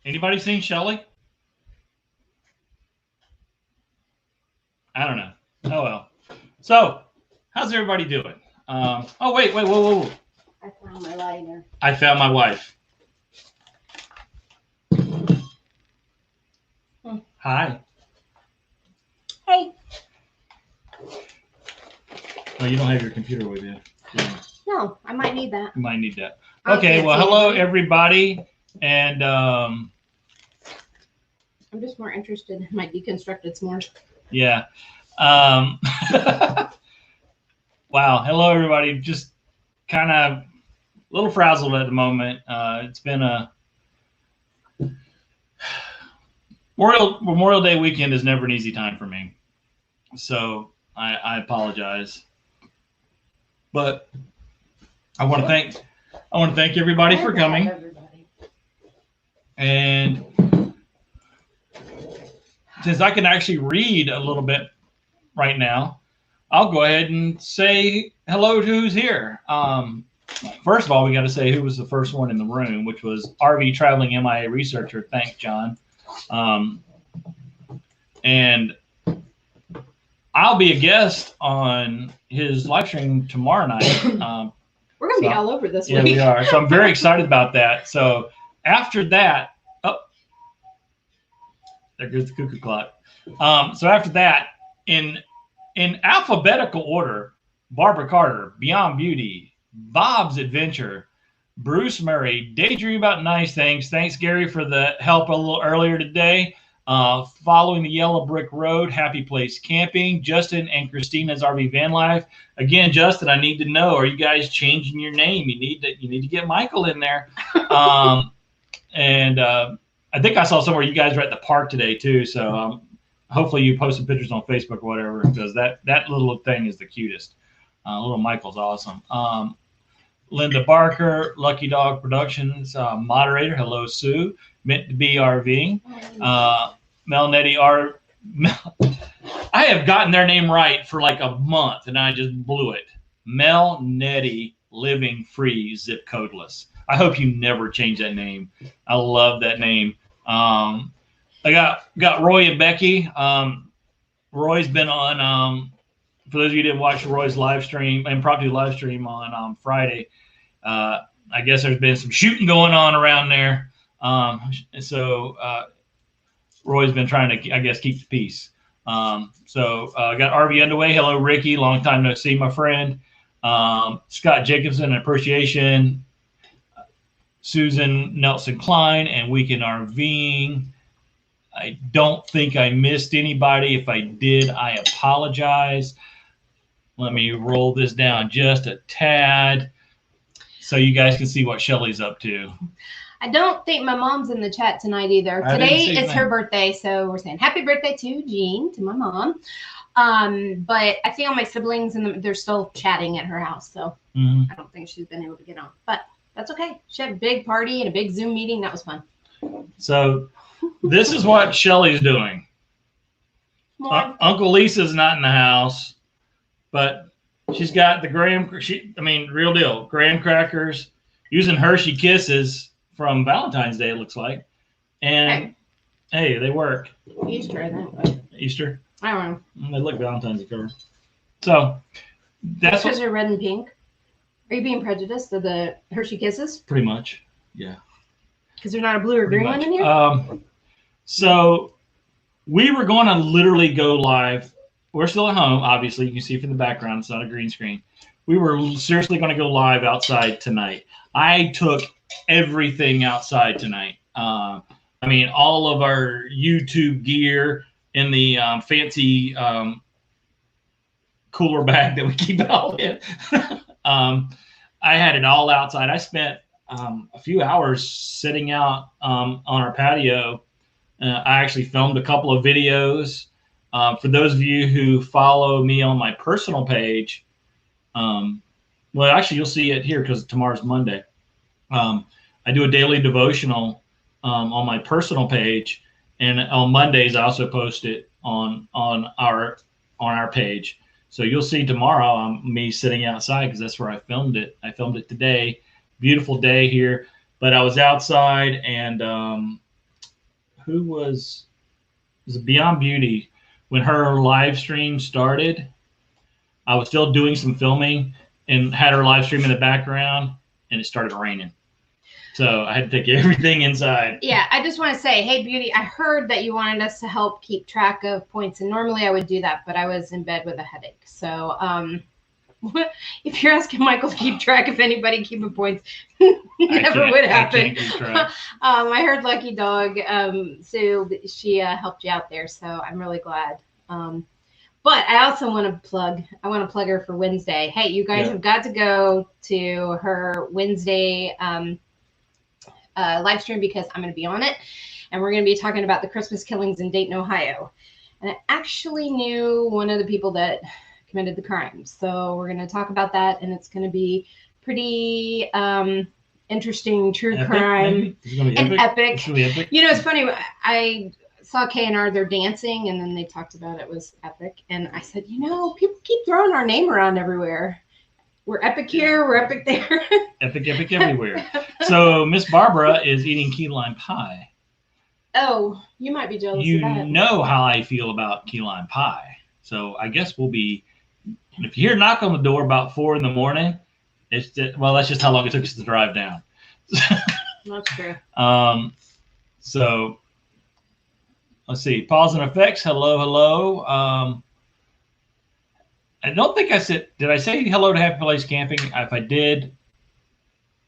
Anybody seen Shelley? I don't know. Oh well. So, how's everybody doing? Oh wait, whoa. I found my lighter. I found my wife. Hi. Hey. Oh, you don't have your computer with you. No, I might need that. You might need that. I Okay. can't Well, see hello anything. everybody, and I'm just more interested in my deconstructed s'mores. yeah. Wow. Hello everybody. Just kind of a little frazzled at the moment. It's been a Memorial Day weekend is never an easy time for me, so I apologize. But I want to thank everybody for coming. And since I can actually read a little bit right now, I'll go ahead and say hello to who's here. First of all, we got to say who was the first one in the room, which was RV Traveling MIA Researcher. Thanks, John. And I'll be a guest on his live stream tomorrow night. We're going to be all over this week. Yeah, we are. So I'm very excited about that. So after that, there goes the cuckoo clock. So after that, in alphabetical order, Barbara Carter, Beyond Beauty, Bob's Adventure, Bruce Murray, Daydream About Nice Things. Thanks, Gary, for the help a little earlier today. Following the Yellow Brick Road, Happy Place Camping, Justin and Christina's RV Van Life. Again, Justin, I need to know, are you guys changing your name? You need to get Michael in there. And I think I saw somewhere you guys were at the park today too. So hopefully you posted pictures on Facebook or whatever, because that little thing is the cutest. Little Michael's awesome. Linda Barker, Lucky Dog Productions moderator. Hello, Sue. Meant to be RV. Mel Nettie R. I have gotten their name right for like a month, and I just blew it. Mel Nettie Living Free Zip Codeless. I hope you never change that name. I love that name. I got Roy and Becky. Roy's been on. For those of you who didn't watch Roy's live stream, impromptu live stream on Friday, I guess there's been some shooting going on around there. So Roy's been trying to, I guess, keep the peace. So I got RV Underway. Hello, Ricky. Long time no see, my friend. Scott Jacobson, Appreciation. Susan Nelson Klein and Weekend RVing. I don't think I missed anybody. If I did, I apologize. Let me roll this down just a tad so you guys can see what Shelly's up to. I don't think my mom's in the chat tonight either. Today is her birthday, so we're saying happy birthday to Jean, to my mom. But I see all my siblings and they're still chatting at her house, so I don't think she's been able to get on. But that's okay. She had a big party and a big Zoom meeting. That was fun. So this is what Shelly's doing. Uncle Lisa's not in the house, but she's got the real deal, graham crackers, using Hershey Kisses from Valentine's Day, it looks like. And hey, they work. Easter, I think. Easter? I don't know. They look Valentine's Day cover. So that's because they're red and pink. Are you being prejudiced to the Hershey Kisses? Pretty much, yeah. Because there's not a blue or green one in here? So we were going to literally go live. We're still at home, obviously. You can see from the background, it's not a green screen. We were seriously going to go live outside tonight. I took everything outside tonight. All of our YouTube gear in the fancy cooler bag that we keep out in. I had it all outside. I spent a few hours sitting out on our patio. I actually filmed a couple of videos. For those of you who follow me on my personal page, well, actually, you'll see it here because tomorrow's Monday. I do a daily devotional on my personal page, and on Mondays I also post it on our page. So you'll see tomorrow me sitting outside because that's where I filmed it. I filmed it today. Beautiful day here, but I was outside and who was it Beyond Beauty, when her live stream started. I was still doing some filming and had her live stream in the background, and it started raining. So I had to take everything inside. Yeah, I just want to say, hey, Beauty, I heard that you wanted us to help keep track of points, and normally I would do that, but I was in bed with a headache. So if you're asking Michael to keep track of anybody keeping points, never would happen. I heard Lucky Dog, Sue, she helped you out there, so I'm really glad. But I also want to plug her for Wednesday. Hey, you guys have got to go to her Wednesday live stream, because I'm going to be on it, and we're going to be talking about the Christmas killings in Dayton, Ohio. And I actually knew one of the people that committed the crime, so we're going to talk about that, and it's going to be pretty interesting, true crime, and epic. It's gonna be epic. You know, it's funny. I saw K&R, they're dancing, and then they talked about it was epic, and I said, you know, people keep throwing our name around everywhere. We're epic here, we're epic there. Epic everywhere. So Miss Barbara is eating key lime pie. Oh, you might be jealous of that. You know how I feel about key lime pie. So I guess we'll be, if you hear a knock on the door about 4 a.m, it's just, well, that's just how long it took us to drive down. That's true. So let's see. Pause and effects. Hello. I don't think I said, did I say hello to Happy Place Camping? If I did,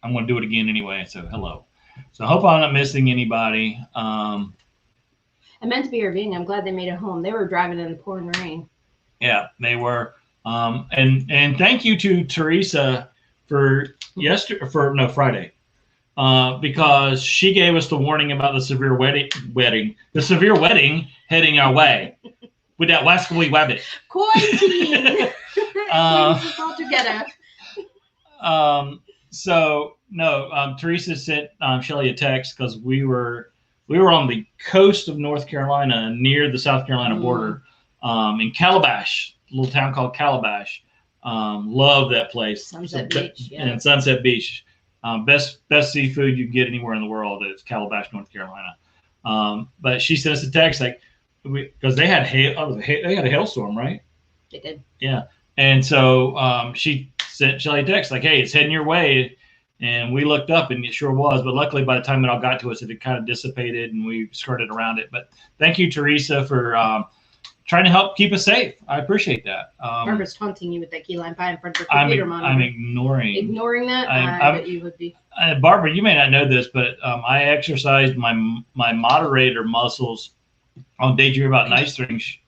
I'm going to do it again anyway. So hello. So I hope I'm not missing anybody. I meant to be RVing. I'm glad they made it home. They were driving in the pouring rain. Yeah, they were. And thank you to Teresa for Friday. Because she gave us the warning about the severe wedding heading our way with that wascally wabbit. Quarantine. All together. So no, Teresa sent Shelly a text because we were on the coast of North Carolina, near the South Carolina border, in Calabash, a little town called Calabash. Love that place. Sunset Beach. Yeah. And Sunset Beach. Best seafood you can get anywhere in the world is Calabash, North Carolina. But she sent us a text like, because they had they had a hailstorm, right? They did. Yeah. And so she sent Shelly a text like, hey, it's heading your way. And we looked up, and it sure was. But luckily, by the time it all got to us, it had kind of dissipated, and we skirted around it. But thank you, Teresa, for trying to help keep us safe. I appreciate that. Barbara's taunting you with that key lime pie in front of her computer monitor. I'm ignoring that. I bet you would be. Barbara, you may not know this, but I exercised my moderator muscles on Daydream About Nice Things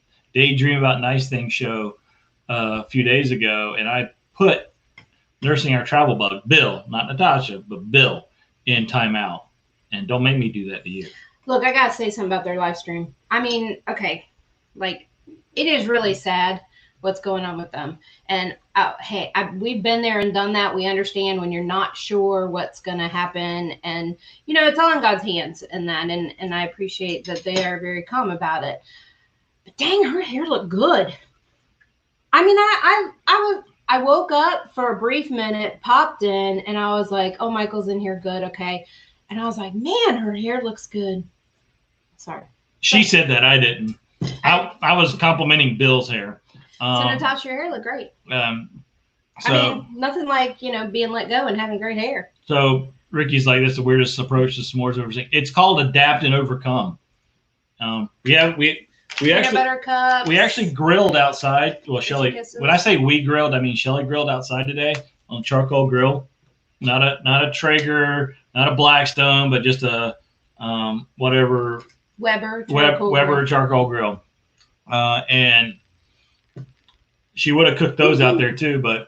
show a few days ago, and I put Nursing Our Travel Bug, Bill, not Natasha, but Bill, in timeout. And don't make me do that to you. Look, I gotta say something about their live stream. I mean, okay, like, it is really sad what's going on with them. And hey, we've been there and done that. We understand when you're not sure what's going to happen, and you know, it's all in God's hands and that. And I appreciate that they are very calm about it. But dang, her hair looked good. I mean, I woke up for a brief minute, popped in, and I was like, oh, Michael's in here, good, okay. And I was like, man, her hair looks good. Sorry. She said that, I didn't. I was complimenting Bill's hair. So Natasha, your hair looked great. I mean, nothing like, you know, being let go and having great hair. So Ricky's like, that's the weirdest approach to s'mores I've ever seen. It's called adapt and overcome. We actually grilled outside. Well, Shelly, when I say we grilled, I mean Shelly grilled outside today on charcoal grill, not a Traeger, not a Blackstone, but just a whatever Weber charcoal grill. And she would have cooked those out there too,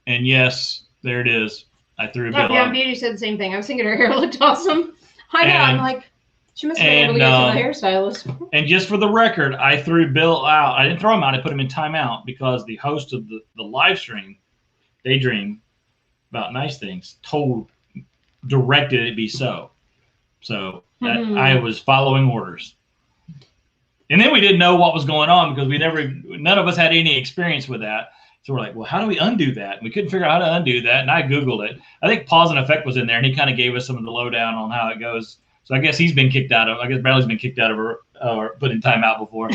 and yes, there it is. I threw a bill. Yeah, Beauty said the same thing. I was thinking her hair looked awesome. I know. I'm like, she must have been able to get to the hairstylist. And just for the record, I threw Bill out. I didn't throw him out. I put him in timeout because the host of the live stream, Daydream About Nice Things, directed it be so. So that I was following orders. And then we didn't know what was going on because none of us had any experience with that. So we're like, well, how do we undo that? And we couldn't figure out how to undo that. And I Googled it. I think Pause and Effect was in there, and he kind of gave us some of the lowdown on how it goes. So I guess he's been kicked out of, I guess Bradley's been kicked out of or put in timeout before,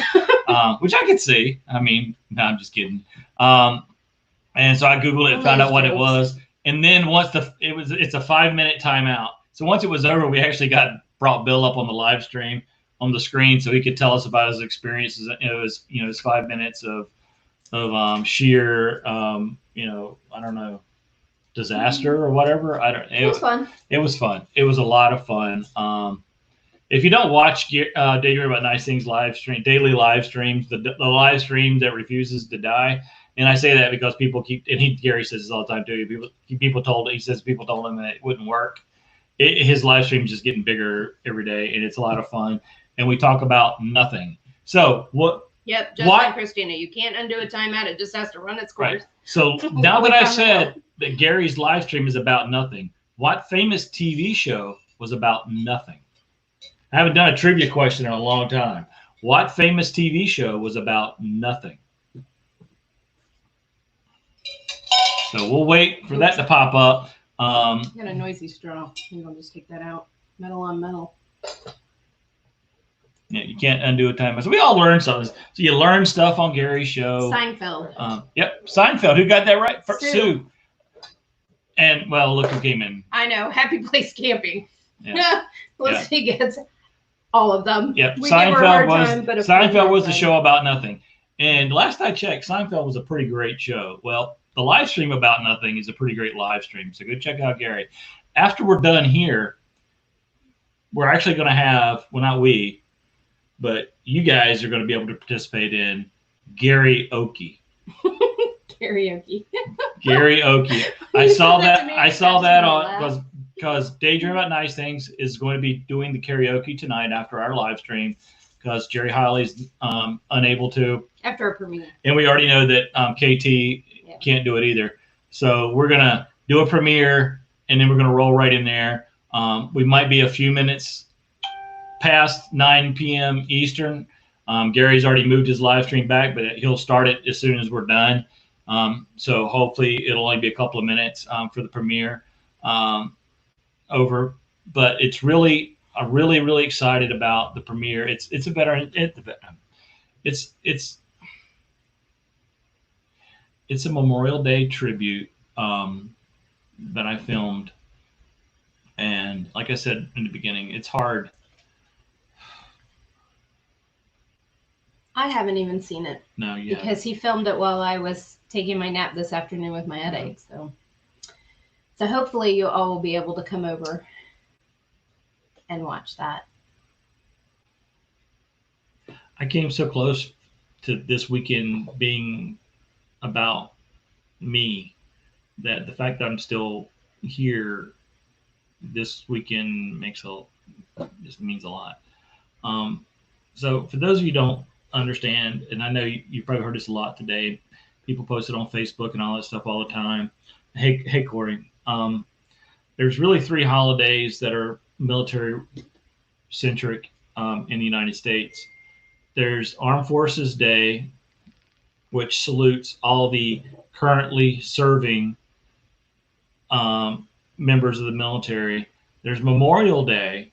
which I could see. I mean, no, I'm just kidding. And so I Googled it, found out what it was. And then once it's a 5-minute timeout. So once it was over, we actually brought Bill up on the live stream on the screen so he could tell us about his experiences. It was, his 5 minutes of sheer, I don't know, disaster or whatever. It was fun. It was fun. It was a lot of fun. If you don't watch Daydream About Nice Things daily live streams, the live stream that refuses to die. And I say that because people Gary says this all the time too. People told him that it wouldn't work. His live stream is just getting bigger every day, and it's a lot of fun. And we talk about nothing. So what? Yep, just like Christina, you can't undo a timeout. It just has to run its course. Right. So now that I've said that Gary's live stream is about nothing, what famous TV show was about nothing? I haven't done a trivia question in a long time. What famous TV show was about nothing? So we'll wait for that to pop up. I got a noisy straw. Maybe I'll just take that out. Metal on metal. Yeah, you can't undo a time. So we all learn something. So you learn stuff on Gary's show. Seinfeld. Yep, Seinfeld. Who got that right? Sue. And well, look who came in. I know. Happy Place Camping. Yeah. Felicity gets all of them. Yep. Seinfeld was the show about nothing. And last I checked, Seinfeld was a pretty great show. Well, the live stream about nothing is a pretty great live stream. So go check out Gary. After we're done here, we're actually going to have, well, not we, but you guys are going to be able to participate in karaoke. Karaoke. Karaoke. I saw that on because Daydream About Nice Things is going to be doing the karaoke tonight after our live stream because Jerry Holly's unable to. After a premiere. And we already know that KT can't do it either. So we're going to do a premiere and then we're going to roll right in there. We might be a few minutes past 9 p.m. Eastern. Gary's already moved his live stream back, but he'll start it as soon as we're done. So hopefully it'll only be a couple of minutes for the premiere over. But I'm really excited about the premiere. It's a Memorial Day tribute that I filmed. And like I said in the beginning, it's hard. I haven't even seen it. No, yeah. Because he filmed it while I was taking my nap this afternoon with my headache. So hopefully you all will be able to come over and watch that. I came so close to this weekend being about me that the fact that I'm still here this weekend just means a lot. So for those of you who don't understand, and I know you've probably heard this a lot today, people post it on Facebook and all that stuff all the time. Hey Corey, there's really 3 holidays that are military centric in the United States. There's Armed Forces Day, which salutes all the currently serving members of the military. There's Memorial Day.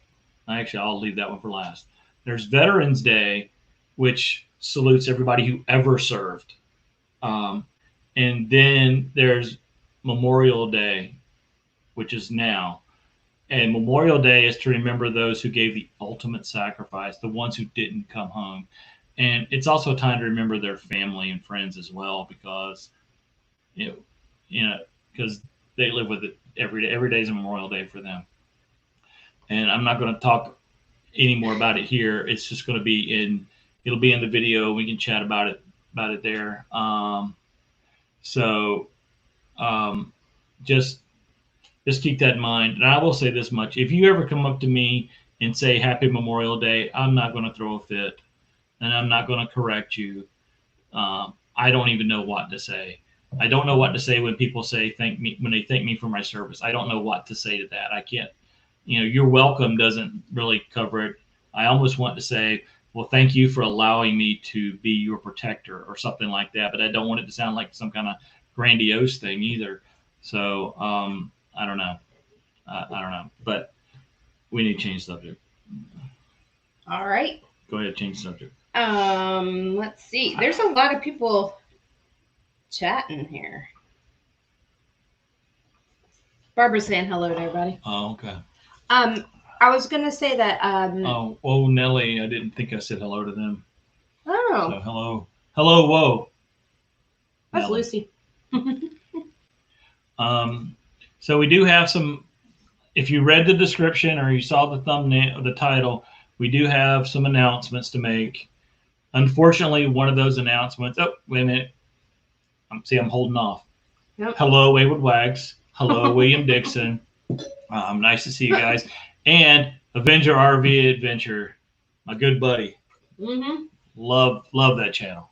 Actually, I'll leave that one for last. There's Veterans Day, which salutes everybody who ever served. And then there's Memorial Day, which is now. And Memorial Day is to remember those who gave the ultimate sacrifice, the ones who didn't come home. And it's also a time to remember their family and friends as well, because because they live with it every day. Every day is a Memorial Day for them. And I'm not going to talk any more about it here. It's just going to be it'll be in the video. We can chat about it there. Just keep that in mind. And I will say this much: if you ever come up to me and say Happy Memorial Day, I'm not going to throw a fit, and I'm not going to correct you. I don't even know what to say. I don't know what to say when people say when they thank me for my service. I don't know what to say to that. I can't. You're welcome doesn't really cover it. I almost want to say well, thank you for allowing me to be your protector or something like that. But I don't want it to sound like some kind of grandiose thing either. So I don't know. I don't know. But we need to change the subject. All right. Go ahead, change the subject. Let's see. There's a lot of people chatting here. Barbara's saying hello to everybody. Oh, okay. I was gonna say that. Oh, Nelly, I didn't think I said hello to them. Oh. So hello, whoa. That's Nelly. Lucy. So we do have some. If you read the description or you saw the thumbnail or the title, we do have some announcements to make. Unfortunately, one of those announcements. Oh, wait a minute. I'm holding off. Yep. Hello, Wayward Wags. Hello, William Dixon. Nice to see you guys. And Avenger RV Adventure, my good buddy. Mm-hmm. Love that channel.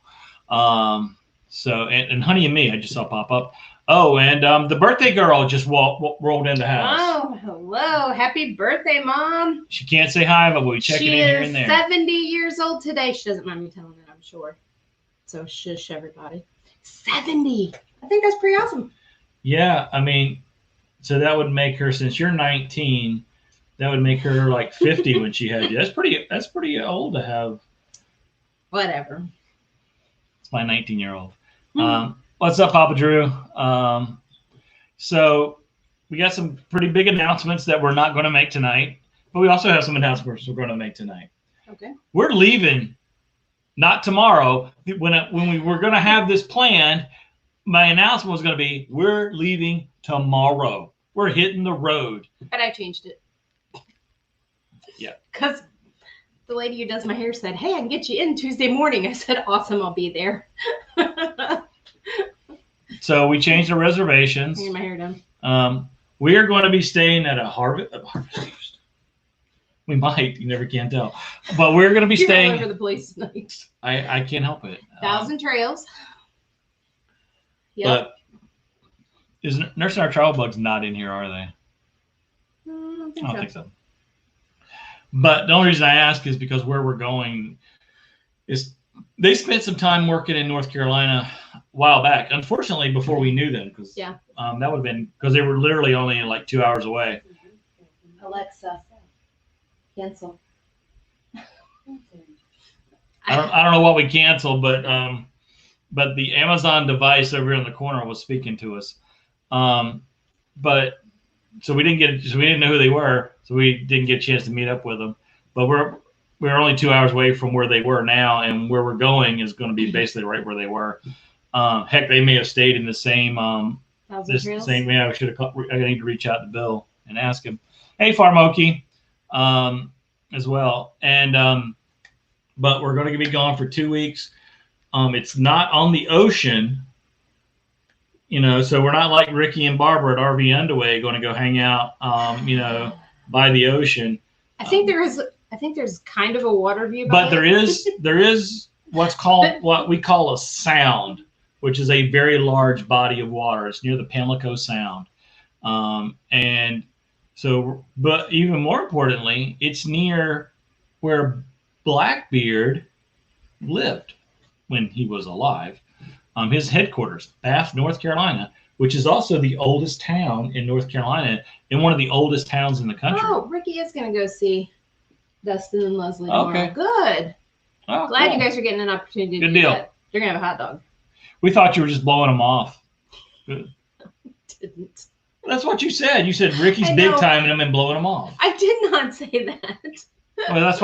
So and Honey and Me, I just saw pop up. Oh, and the birthday girl just rolled in the house. Oh, hello. Happy birthday, Mom. She can't say hi, but we'll be checking in here and there. She is 70 years old today. She doesn't mind me telling it, I'm sure. So shush, everybody. 70. I think that's pretty awesome. Yeah, I mean, so that would make her, since you're 19, that would make her like 50 when she had you. That's pretty old to have. Whatever. It's my 19-year-old. What's up, Papa Drew? So we got some pretty big announcements that we're not going to make tonight, but we also have some announcements we're going to make tonight. Okay. We're leaving, not tomorrow. When we were going to have this planned, my announcement was going to be, we're leaving tomorrow. We're hitting the road. But I changed it. Yeah. Because the lady who does my hair said, hey, I can get you in Tuesday morning. I said, awesome, I'll be there. So we changed the reservations. Getting my hair done. We are going to be staying at a Harvest. We might. You never can tell. But we're going to be staying. All over the place tonight. I can't help it. Thousand Trails. Yep. But is Nursing Our Travel Bugs not in here, are they? I don't think so. But the only reason I ask is because where we're going is they spent some time working in North Carolina a while back. Unfortunately, before we knew them, because that would have been because they were literally only like 2 hours away. Alexa, cancel. I don't know what we canceled, but the Amazon device over here in the corner was speaking to us. But so we didn't know who they were, so we didn't get a chance to meet up with them. But we're only 2 hours away from where they were now, and where we're going is going to be basically right where they were. Heck, they may have stayed in the same same. Yeah, I need to reach out to Bill and ask him. Hey, Farmoki, as well. And but we're going to be gone for 2 weeks. It's not on the ocean, so we're not like Ricky and Barbara at RV Underway going to go hang out, by the ocean. I think there's kind of a water view. But there is what we call a sound, which is a very large body of water. It's near the Pamlico Sound. And so, but even more importantly, it's near where Blackbeard lived when he was alive. His headquarters, Bath, North Carolina, which is also the oldest town in North Carolina and one of the oldest towns in the country. Oh, Ricky is going to go see Dustin and Leslie tomorrow. Okay. Good. Oh, glad cool. You guys are getting an opportunity to Good do deal. that. They're going to have a hot dog. We thought you were just blowing them off. Good. Didn't. That's what you said. You said Ricky's big timing them and blowing them off. I did not say that. Well, that's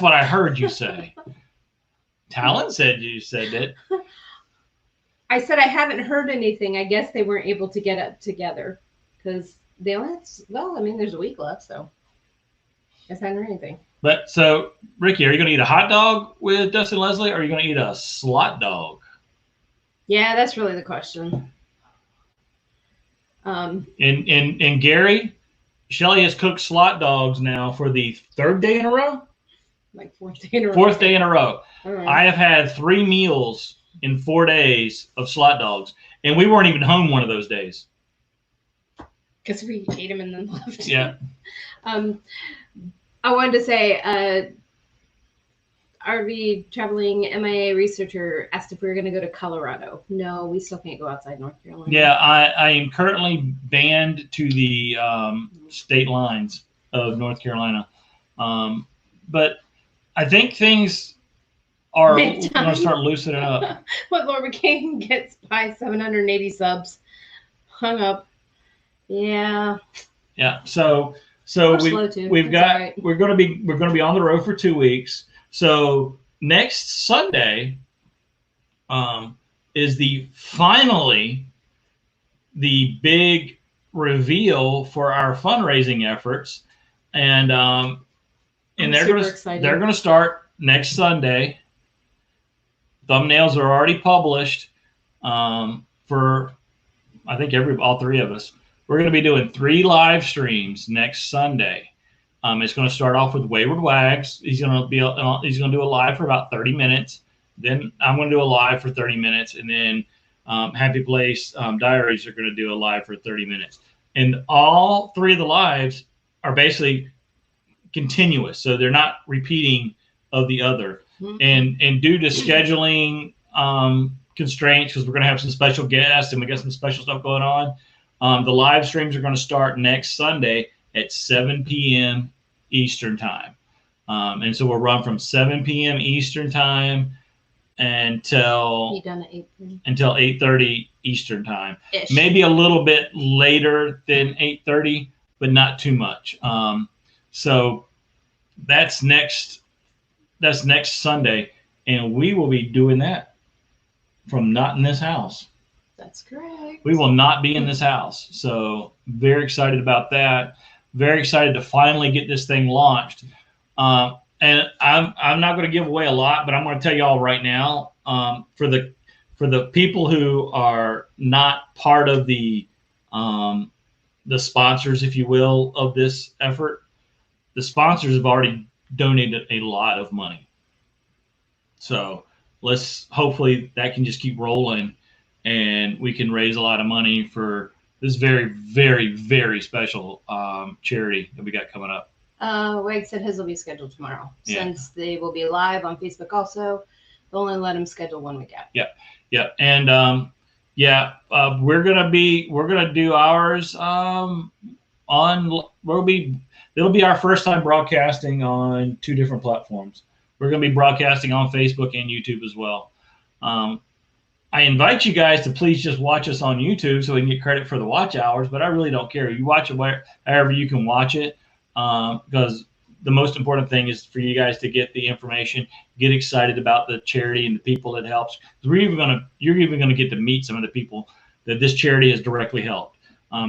what I heard you say. Talon said you said it. I said I haven't heard anything. I guess they weren't able to get it together because they only had, there's a week left, so I guess I haven't heard anything. But so, Ricky, are you going to eat a hot dog with Dustin and Leslie, or are you going to eat a slot dog? Yeah, that's really the question. And Gary, Shelly has cooked slot dogs now for the third day in a row? Like fourth day in a row. Fourth day in a row. All right. I have had 3 meals in 4 days of slot dogs, and we weren't even home one of those days. Because we ate them and then left. Yeah. I wanted to say, RV traveling MIA researcher asked if we were going to go to Colorado. No, we still can't go outside North Carolina. Yeah, I am currently banned to the state lines of North Carolina. But I think things are going to start loosening up. What Laura McCain gets by 780 subs. Hung up. Yeah. Yeah. So we're going to be on the road for 2 weeks. So next Sunday is finally the big reveal for our fundraising efforts, and they're going to start next Sunday. Thumbnails are already published for I think all three of us. We're going to be doing 3 live streams next Sunday. It's going to start off with Wayward Wags. He's going to do a live for about 30 minutes. Then I'm going to do a live for 30 minutes, and then Happy Place Diaries are going to do a live for 30 minutes. And all 3 of the lives are basically continuous, so they're not repeating of the other. Mm-hmm. And due to scheduling constraints, because we're going to have some special guests and we got some special stuff going on, the live streams are going to start next Sunday at 7 p.m. Eastern time. And so we'll run from 7 p.m. Eastern time until 8:30 Eastern time. Ish. Maybe a little bit later than 8:30, but not too much. So that's next Sunday, and we will be doing that from not in this house. That's correct. We will not be in this house. So very excited about that. Very excited to finally get this thing launched. And I'm not going to give away a lot, but I'm going to tell you all right now, for the people who are not part of the sponsors, if you will, of this effort, the sponsors have already donated a lot of money. So hopefully that can just keep rolling, and we can raise a lot of money for this very, very, very special charity that we got coming up. Wag said his will be scheduled tomorrow. Yeah. Since they will be live on Facebook also. They'll only let him schedule 1 week out. Yeah. And we're gonna do ours it'll be our first time broadcasting on 2 different platforms. We're gonna be broadcasting on Facebook and YouTube as well. I invite you guys to please just watch us on YouTube so we can get credit for the watch hours, but I really don't care. You watch it wherever you can watch it, because the most important thing is for you guys to get the information, get excited about the charity and the people it helps. You're even gonna get to meet some of the people that this charity has directly helped.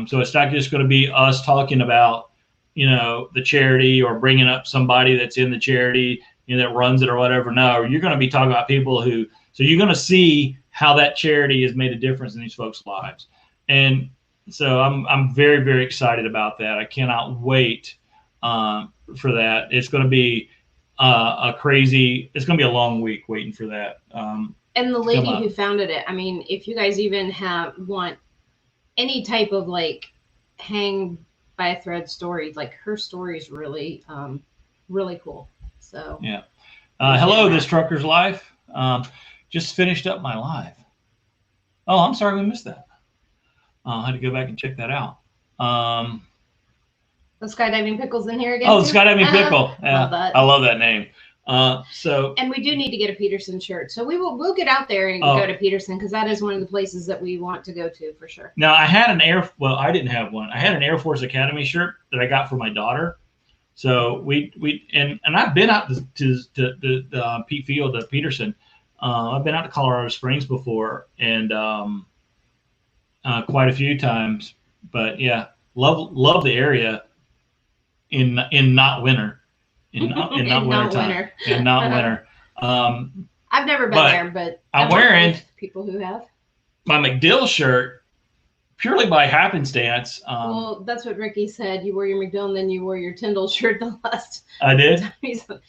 So it's not just going to be us talking about, the charity or bringing up somebody that's in the charity, that runs it or whatever. No, you're going to be talking about people so you're going to see how that charity has made a difference in these folks' lives. And so I'm very, very excited about that. I cannot wait for that. It's going to be it's going to be a long week waiting for that. And the lady who founded it, I mean, if you guys even want any type of hang by a thread story, her story is really, really cool. So yeah. Hello, This Trucker's Life. Just finished up my live. Oh, I'm sorry we missed that. I had to go back and check that out. The Skydiving Pickle's in here again. Oh, the Skydiving Pickle. Yeah, I love that name. And we do need to get a Peterson shirt. So we'll get out there and go to Peterson, because that is one of the places that we want to go to for sure. Now I had I didn't have one. I had an Air Force Academy shirt that I got for my daughter. So and I've been out to the Pete Field, to Peterson. I've been out to Colorado Springs before, and quite a few times. But yeah, love the area in not winter. In not winter. I've never been there, but I'm wearing people who have my McDill shirt purely by happenstance. Well, that's what Ricky said. You wore your McDill, and then you wore your Tyndall shirt the last. I did.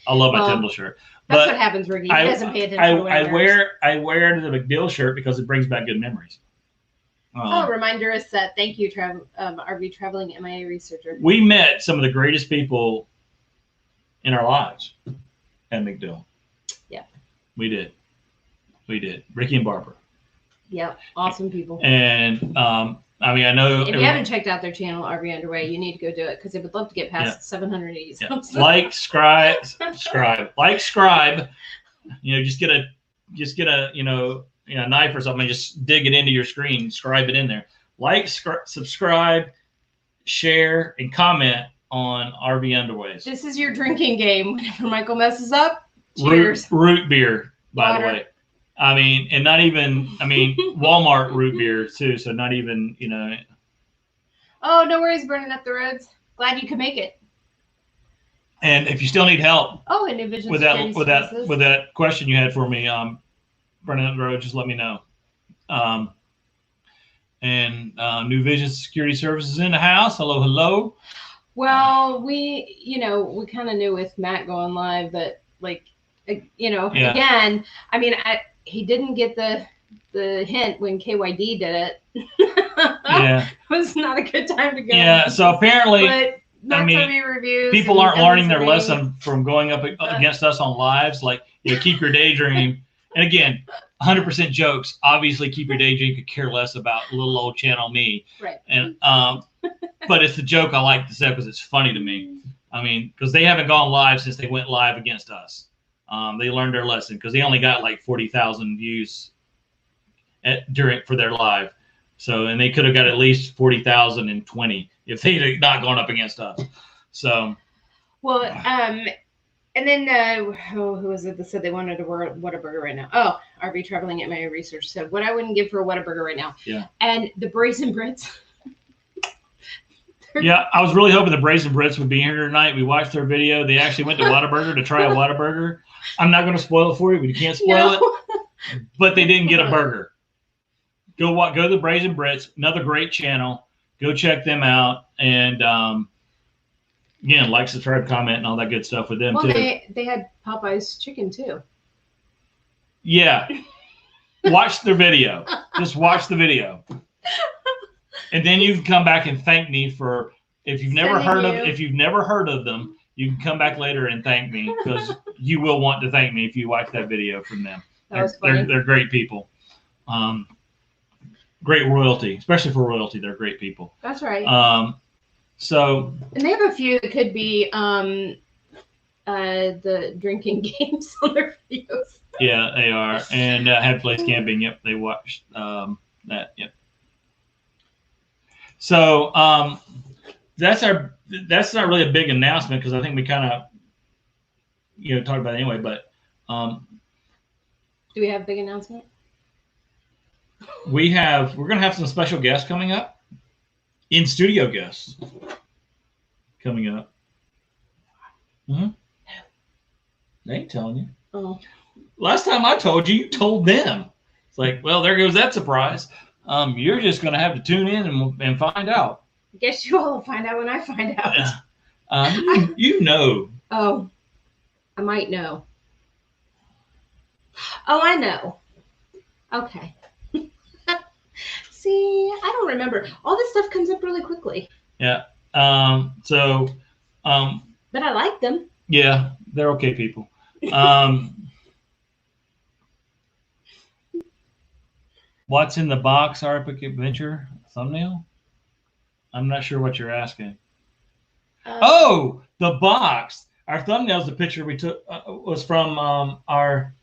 I love my Tyndall shirt. That's what happens, Ricky. He doesn't pay attention to what I wear the McDill shirt because it brings back good memories. Reminder us that. Thank you, RV Traveling MIA Researcher. We met some of the greatest people in our lives at McDill. We did. Ricky and Barbara. Yep, awesome people. And I mean, I know. If you haven't checked out their channel, RV Underway, you need to go do it because they would love to get past 780 subs. Like, subscribe. You know, just get a knife or something and just dig it into your screen, scribe it in there. Like, subscribe, share, and comment on RV Underways. This is your drinking game. Whenever Michael messes up, cheers. Root beer, by the way. I mean, and not even, Walmart root beer too. So not even, Oh, no worries, burning up the roads. Glad you could make it. And if you still need help, and New Vision with that question you had for me, burning up the road, just let me know. And New Vision Security Services in the house. Hello. Well, we kind of knew with Matt going live that, again, he didn't get the hint when KYD did it. Yeah. It was not a good time to go. Yeah, so apparently, but reviews, people aren't learning their lesson from going up against us on lives. Like, keep your daydream. And again, 100% jokes. Obviously, keep your daydream. Could care less about little old channel me. Right. And but it's the joke I like to say because it's funny to me. I mean, because they haven't gone live since they went live against us. They learned their lesson because they only got like 40,000 views for their live. So, and they could have got at least 40,020 if they had not gone up against us. So, well, and then who was it that said they wanted a Whataburger right now? Oh, RV Traveling at My Research said what I wouldn't give for a Whataburger right now. Yeah. And the Brazen Brits. Yeah, I was really hoping the Brazen Brits would be here tonight. We watched their video. They actually went to Whataburger to try a Whataburger. I'm not going to spoil it for you, but you can't spoil it. But they didn't get a burger. Go to the Brazen Brits, another great channel. Go check them out, and again, like, subscribe, comment, and all that good stuff with them too. They had Popeye's chicken too. Yeah, watch their video. Just watch the video, and then you can come back and thank me for if you've never heard of them. You can come back later and thank me because you will want to thank me if you watch that video from them. They're great people. Great royalty, especially for royalty. They're great people. That's right. And they have a few that could be the drinking games on their videos. Yeah, they are. And Had Place Camping. Yep, they watched that. Yep. So that's not really a big announcement because I think we kind of talked about it anyway. But do we have a big announcement? We're going to have some special guests coming up, in-studio guests coming up. Mm-hmm. They ain't telling you. Oh. Last time I told you, you told them. It's like, well, there goes that surprise. You're just going to have to tune in and find out. I guess you all will find out when I find out. You know. Oh, I might know. Oh, I know. Okay. See, I don't remember. All this stuff comes up really quickly. Yeah. But I like them. Yeah, they're okay people. What's in the box, Our Epic Adventure thumbnail? I'm not sure what you're asking. The box. Our thumbnail's the picture we took was from our.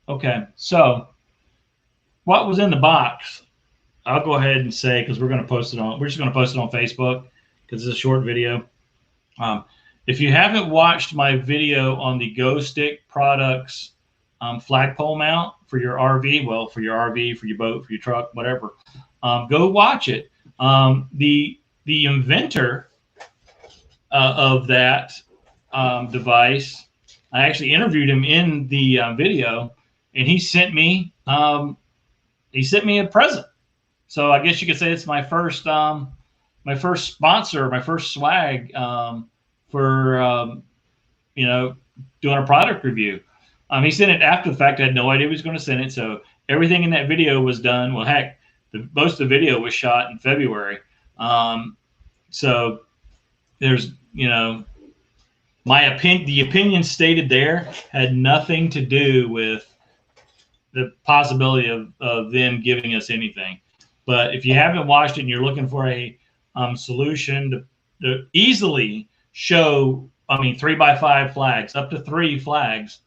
Okay, so what was in the box? I'll go ahead and say because we're just going to post it on Facebook because it's a short video. If you haven't watched my video on the Go Stick Products flagpole mount for your RV, for your RV, for your boat, for your truck, whatever, go watch it. The inventor of that device, I actually interviewed him in the video, and he sent me a present. So I guess you could say it's my first sponsor, my first swag for doing a product review. He sent it after the fact. I had no idea he was going to send it. So everything in that video was done. Well, heck, most of the video was shot in February. So there's, the opinion stated there had nothing to do with the possibility of them giving us anything. But if you haven't watched it and you're looking for a solution to easily show, 3x5 flags, up to 3 flags,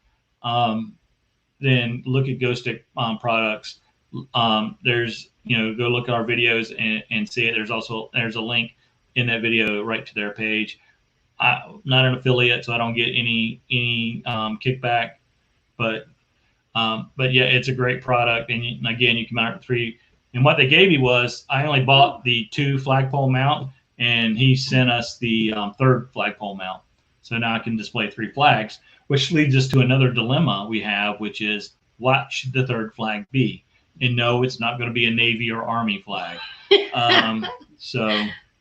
then look at Ghost Stick products. There's, go look at our videos and see it. There's a link in that video right to their page. I'm not an affiliate, so I don't get any kickback, but yeah, it's a great product. And again, you can mount 3. And what they gave me was, I only bought the 2 flagpole mount, and he sent us the 3rd flagpole mount. So now I can display 3 flags, which leads us to another dilemma we have, which is, what should the 3rd flag be? And no, it's not going to be a Navy or Army flag. So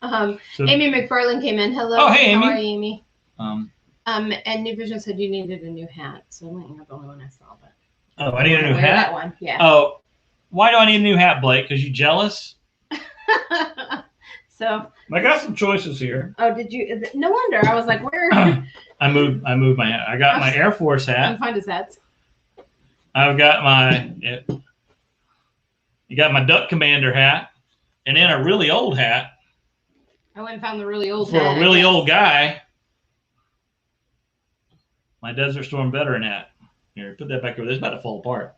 Amy McFarland came in. Hello. Oh, hey, Amy. How are you, Amy? And New Vision said you needed a new hat. So I think that's the only one I saw. But oh, I need a new hat? That one, yeah. Oh, why do I need a new hat, Blake? Because you jealous? So I got some choices here. Oh, did you? No wonder. I was like, where? I moved my hat. I got my Air Force hat. I'm find his hats. I've got my you got my Duck Commander hat, and then a really old hat. I went and found the really old for hat. a really old guy. My Desert Storm veteran hat. Here, put that back over there. It's about to fall apart.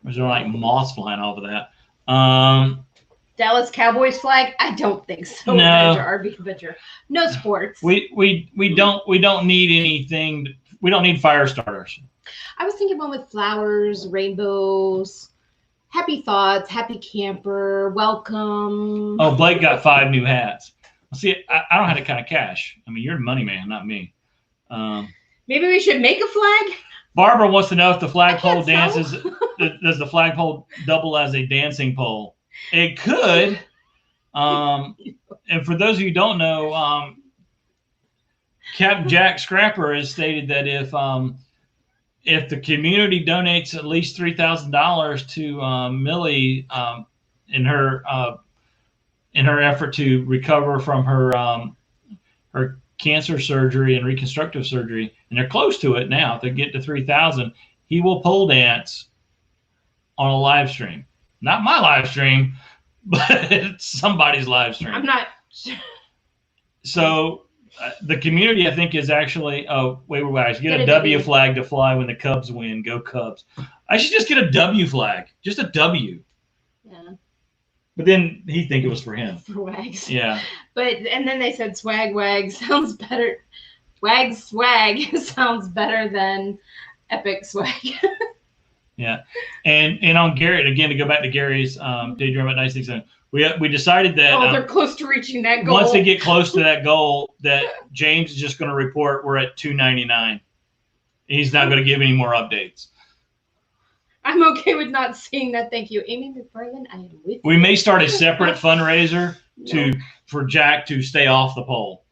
There's like moss flying off of that. Dallas Cowboys flag? I don't think so. No. Adventure. No sports. We don't need anything. We don't need fire starters. I was thinking one with flowers, rainbows, happy thoughts, happy camper, welcome. Oh, Blake got 5 new hats. See, I don't have that kind of cash. I mean, you're the money man, not me. Maybe we should make a flag. Barbara wants to know if the flagpole dances. Does the flagpole double as a dancing pole? It could. And for those of you who don't know, Captain Jack Scrapper has stated that if the community donates at least $3,000 to Millie in her effort to recover from her cancer surgery and reconstructive surgery, and they're close to it now, if they get to 3,000, he will pole dance on a live stream. Not my live stream, but it's somebody's live stream. I'm not. So the community, I think, is actually. Oh, wait. I should get a W flag to fly when the Cubs win. Go Cubs! I should just get a W flag, just a W. Yeah. But then he'd think it was for him. For wags. Yeah. And then they said swag wag sounds better. Wag swag sounds better than epic swag. Yeah. And on Garrett, again, to go back to Gary's daydream about nice things, we decided that they're close to reaching that goal. Once they get close to that goal, that James is just going to report we're at 299. He's not going to give any more updates. I'm okay with not seeing that. Thank you, Amy McFarland. I am with you. We may start a separate fundraiser for Jack to stay off the pole.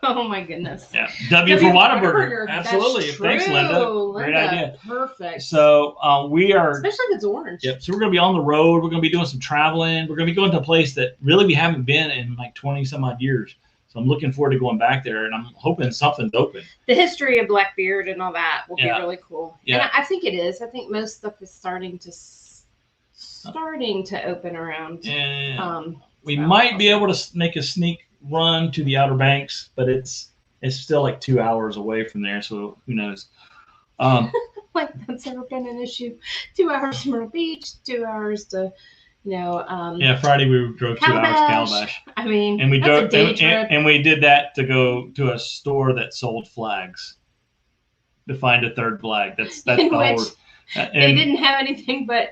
Oh my goodness. Yeah. W for Whataburger. Absolutely. Thanks, Linda. Great idea. Perfect. So we are, especially if it's orange. Yep. So we're going to be on the road. We're going to be doing some traveling. We're going to be going to a place that really we haven't been in like 20 some odd years. So I'm looking forward to going back there, and I'm hoping something's open. The history of Blackbeard and all that will be really cool. Yeah. And I think it is. I think most stuff is starting to open around. And we might be able to make a sneak run to the Outer Banks, but it's still like 2 hours away from there, so who knows. Like that's never been an issue. 2 hours to Myrtle Beach, 2 hours to Friday we drove 2 hours to Calabash. I mean, and we drove a day trip. And we did that to go to a store that sold flags to find a 3rd flag. That's the whole. They didn't have anything, but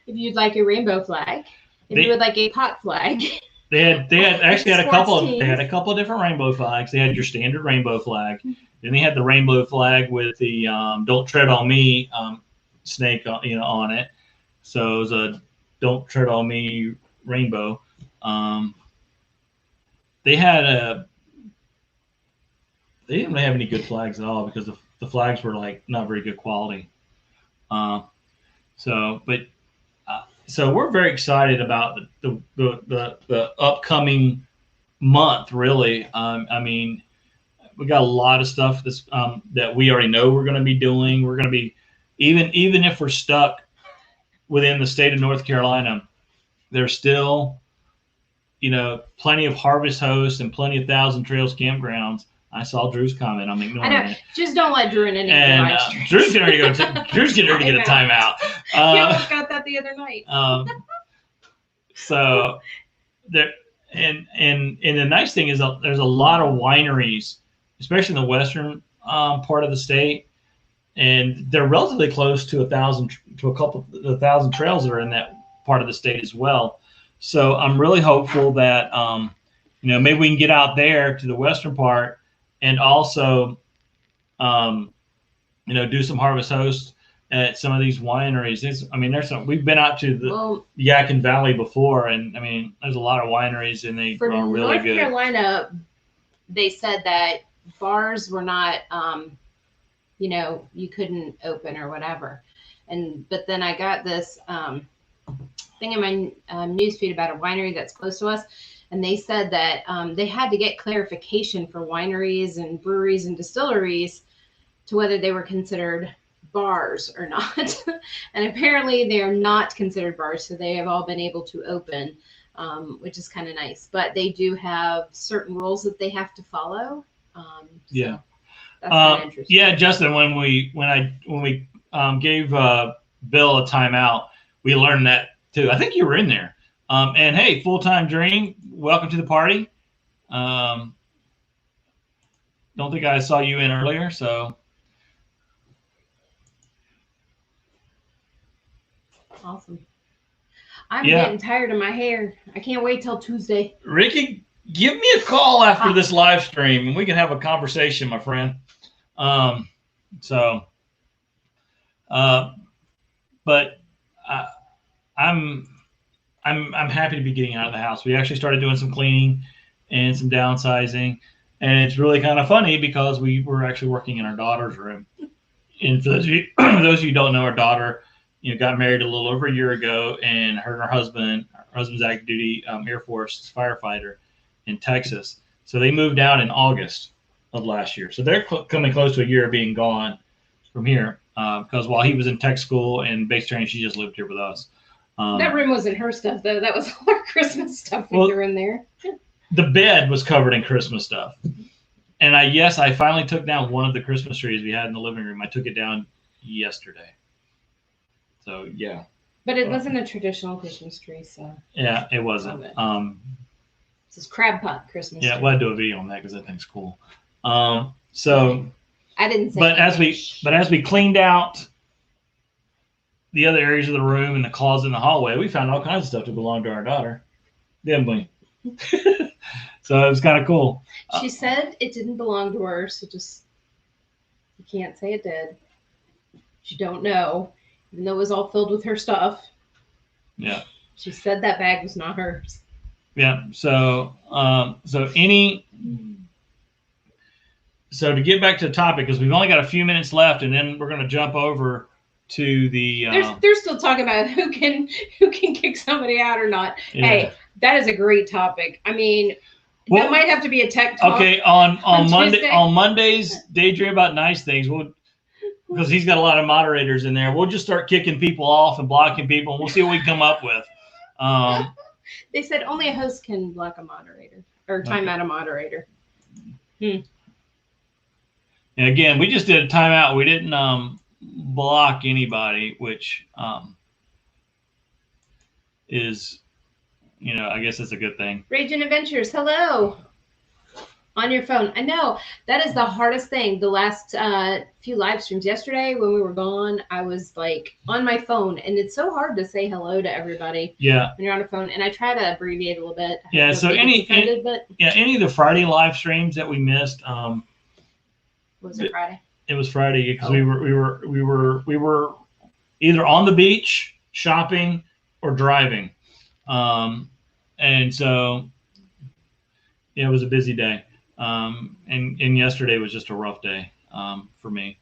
if you'd like a rainbow flag, you would like a pot flag. They had a couple of different rainbow flags. They had your standard rainbow flag. Then they had the rainbow flag with the "Don't Tread on Me" snake on it. So it was a "Don't Tread on Me" rainbow. They didn't really have any good flags at all because the flags were like not very good quality. So we're very excited about the upcoming month, really. I mean, we got a lot of stuff that's that we already know we're going to be doing. We're going to be, even if we're stuck within the state of North Carolina, there's still, plenty of harvest hosts and plenty of Thousand Trails campgrounds. I saw Drew's comment. I'm ignoring it. Just don't let Drew in any and Drew's getting ready to get a timeout. He almost got that the other night. So there, and the nice thing is there's a lot of wineries, especially in the western part of the state, and they're relatively close to a couple of 1,000 trails that are in that part of the state as well. So I'm really hopeful that maybe we can get out there to the western part and also do some harvest hosts at some of these wineries. There's some. We've been out to the Yadkin Valley before, and there's a lot of wineries, and they are really good. For North Carolina, they said that bars were not, you couldn't open or whatever. But then I got this thing in my newsfeed about a winery that's close to us, and they said that they had to get clarification for wineries and breweries and distilleries to whether they were considered bars or not. And apparently they are not considered bars, so they have all been able to open, which is kind of nice. But they do have certain rules that they have to follow. Yeah, that's kind of interesting. Yeah, Justin, when we gave Bill a timeout, we learned that too. I think you were in there. And hey, Full Time Dream, welcome to the party. Don't think I saw you in earlier, so. Awesome. I'm getting tired of my hair. I can't wait till Tuesday. Ricky, give me a call after this live stream and we can have a conversation, my friend. But I'm happy to be getting out of the house. We actually started doing some cleaning and some downsizing, and it's really kind of funny because we were actually working in our daughter's room. And for those of you who don't know, our daughter, got married a little over a year ago, and her husband's active duty Air Force firefighter in Texas. So they moved out in August of last year. So they're coming close to a year of being gone from here because while he was in tech school and base training, she just lived here with us. That room wasn't her stuff, though. That was all our Christmas stuff we threw in there. The bed was covered in Christmas stuff. And I finally took down one of the Christmas trees we had in the living room. I took it down yesterday. So, yeah. But it wasn't a traditional Christmas tree, so. Yeah, it wasn't. This is crab pot Christmas tree. We'll do a video on that because that thing's cool. So. I didn't say But as we cleaned out the other areas of the room and the closet in the hallway, we found all kinds of stuff that belonged to our daughter, didn't we? So it was kind of cool. She said it didn't belong to her, so you can't say it did. You don't know, even though it was all filled with her stuff. Yeah. She said that bag was not hers. Yeah. So to get back to the topic, because we've only got a few minutes left, and then we're going to jump over to the. They're still talking about who can kick somebody out or not. Yeah. Hey, that is a great topic. That might have to be a tech talk. Okay, on Mondays, daydream about nice things. Because he's got a lot of moderators in there. We'll just start kicking people off and blocking people, and we'll see what we come up with. They said only a host can block a moderator or time out a moderator. And again, we just did a timeout. We didn't block anybody, which is, I guess it's a good thing. Raging Adventures, hello. On your phone. I know that is the hardest thing. The last few live streams yesterday when we were gone, I was like on my phone, and it's so hard to say hello to everybody. Yeah. When you're on a phone, and I try to abbreviate a little bit. Yeah. So any of the Friday live streams that we missed. Was it Friday? It was Friday because we were either on the beach shopping or driving, and so it was a busy day. And yesterday was just a rough day for me.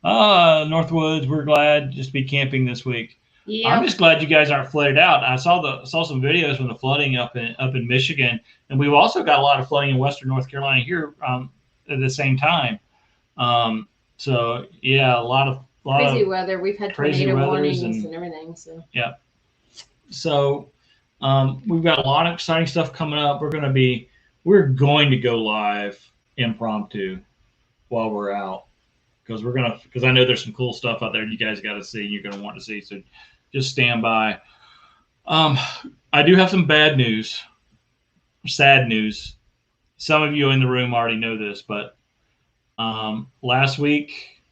Northwoods, we're glad just to be camping this week. Yep. I'm just glad you guys aren't flooded out. I saw some videos from the flooding up in Michigan, and we've also got a lot of flooding in Western North Carolina here at the same time. So yeah, a lot of crazy weather. We've had tornado warnings and everything. So yeah. So we've got a lot of exciting stuff coming up. We're going to go live impromptu while we're out, because I know there's some cool stuff out there you guys got to see. You're going to want to see. So just stand by. I do have some bad news, sad news. Some of you in the room already know this, but last week,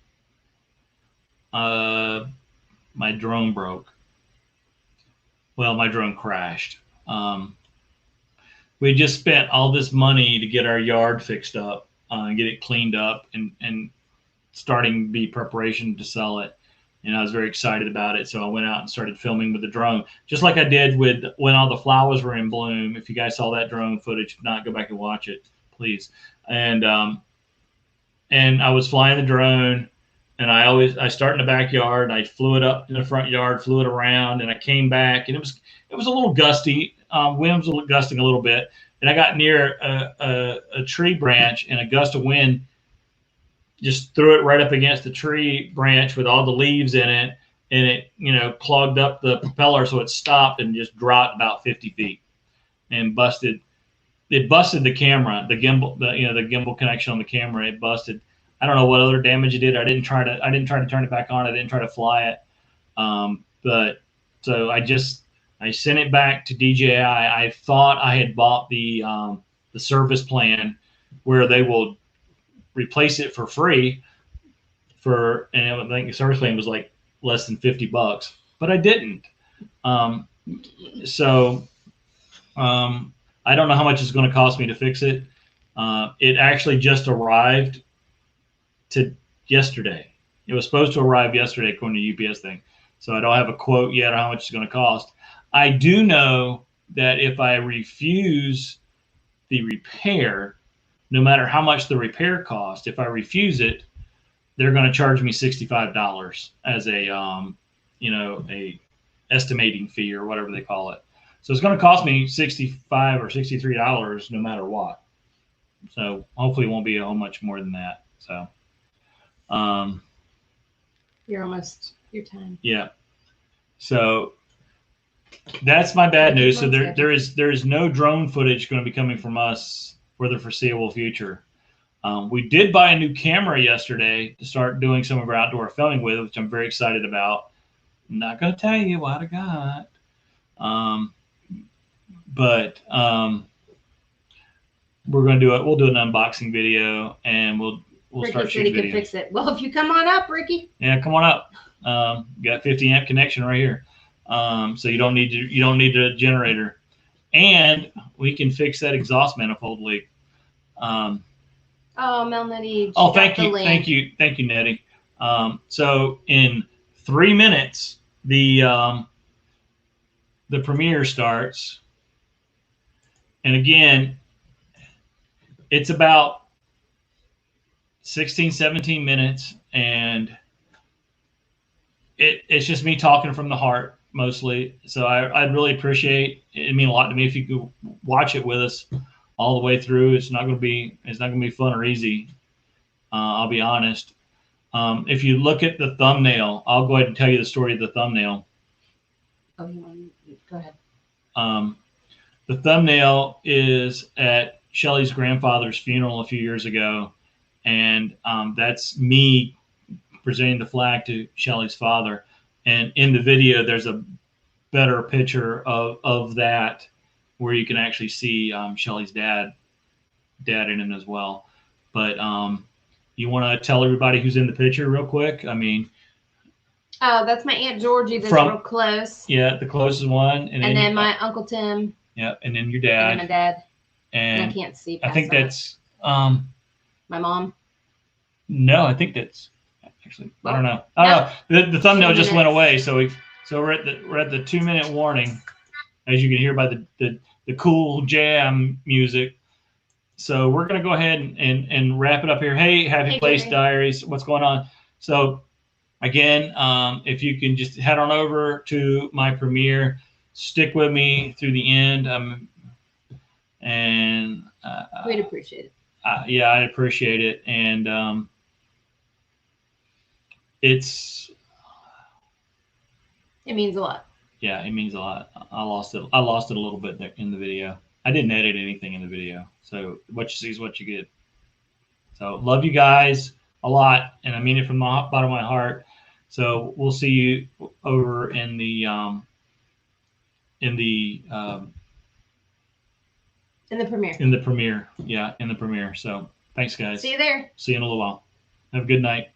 my drone broke. Well, my drone crashed. We just spent all this money to get our yard fixed up, and get it cleaned up, and starting the preparation to sell it. And I was very excited about it. So I went out and started filming with the drone, just like I did with when all the flowers were in bloom. If you guys saw that drone footage, if not, go back and watch it, please. And I was flying the drone, and I start in the backyard, and I flew it up in the front yard, flew it around, and I came back, and it was a little gusty. Wind was gusting a little bit, and I got near a tree branch, and a gust of wind just threw it right up against the tree branch with all the leaves in it, and it clogged up the propeller, so it stopped and just dropped about 50 feet and busted. It busted the camera, the gimbal, the gimbal connection on the camera. It busted. I don't know what other damage it did. I didn't try to turn it back on. I didn't try to fly it. But so I sent it back to DJI. I thought I had bought the service plan where they will replace it for free and I think the service plan was like less than $50, but I didn't. So I don't know how much it's going to cost me to fix it. It actually just arrived yesterday. It was supposed to arrive yesterday according to the UPS thing. So I don't have a quote yet on how much it's going to cost. I do know that if I refuse the repair, no matter how much the repair cost, if I refuse it, they're going to charge me $65 as a estimating fee or whatever they call it. So it's going to cost me $65 or $63 no matter what. So hopefully it won't be a whole much more than that. So you're almost your time. Yeah. So that's my bad news. So there is no drone footage going to be coming from us for the foreseeable future. We did buy a new camera yesterday to start doing some of our outdoor filming with, which I'm very excited about. I'm not going to tell you what I got. But we're going to do it. We'll do an unboxing video, and we'll start shooting videos. Ricky can fix it. Well, if you come on up, Ricky. Yeah, come on up. Got 50 amp connection right here. So you don't need a generator, and we can fix that exhaust manifold leak. Mel Nettie. Oh, thank you, Nettie. So in 3 minutes, the premiere starts, and again, it's about 16, 17 minutes, and it's just me talking from the heart mostly. So I'd really appreciate it. It'd mean a lot to me if you could watch it with us all the way through. It's not going to be fun or easy. I'll be honest. If you look at the thumbnail, I'll go ahead and tell you the story of the thumbnail. Oh, go ahead. The thumbnail is at Shelly's grandfather's funeral a few years ago, and that's me presenting the flag to Shelly's father. And in the video, there's a better picture of that, where you can actually see Shelly's dad in it as well. But you want to tell everybody who's in the picture real quick? I mean, oh, that's my Aunt Georgie. That's real close. Yeah, the closest one, and then my Uncle Tim. Yeah, and then your dad. And my dad. And I can't see. I think that's my mom. No, I think that's actually. I don't know. The thumbnail just went away, so we're at the 2 minute warning, as you can hear by the cool jam music. So we're gonna go ahead and wrap it up here. Hey, Happy Place Diaries, what's going on? So Again, if you can just head on over to my premiere, stick with me through the end. And we'd appreciate it. Yeah, I'd appreciate it. And it means a lot. Yeah, it means a lot. I lost it a little bit in the video. I didn't edit anything in the video, so what you see is what you get. So love you guys a lot, and I mean it from the bottom of my heart. So we'll see you over in the premiere. In the premiere, yeah, in the premiere. So thanks, guys. See you there. See you in a little while. Have a good night.